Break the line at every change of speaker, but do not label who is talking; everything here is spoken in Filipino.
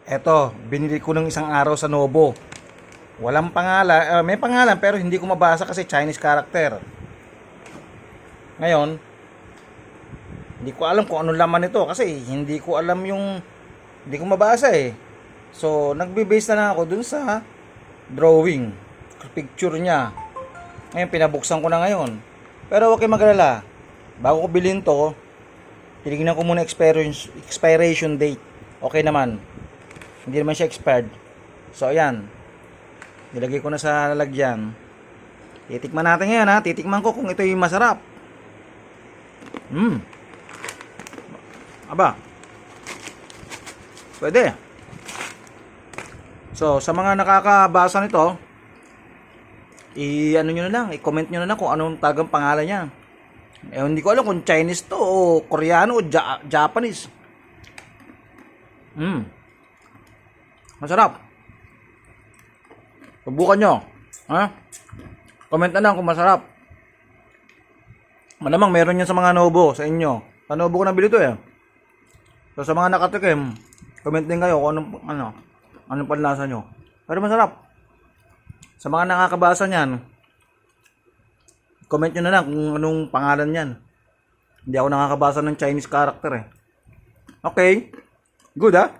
Eto, binili ko ng isang araw sa Nobo. Walang pangalan, may pangalan pero hindi ko mabasa kasi Chinese character. Ngayon, hindi ko alam kung anong laman nito kasi hindi ko alam hindi ko mabasa eh. So, nagbe-base na lang ako dun sa drawing, picture niya. Ngayon, pinabuksan ko na ngayon. Pero huwag kayong magalala. Bago ko bilhin to, tinignan ko muna expiration date. Okay naman. Hindi naman siya expired. So, ayan. Nilagay ko na sa lalagyan. Titikman natin ngayon ha. Titikman ko kung ito yung masarap. Aba. Pwede. So, sa mga nakakabasa nito, ano nyo na lang, i-comment nyo na lang kung anong tagang pangalan niya. Eh, hindi ko alam kung Chinese to o Koreano o Japanese. Masarap. Subukan nyo. Ha? Comment na lang kung masarap. Malamang meron yan sa mga Nobo sa inyo. Sa Nobo ko nabili to eh. So sa mga nakatikim, comment din kayo kung anong panlasa nyo. Pero masarap. Sa mga nakakabasa niyan, comment nyo na lang kung anong pangalan niyan. Hindi ako nakakabasa ng Chinese character eh. Okay. Good ah.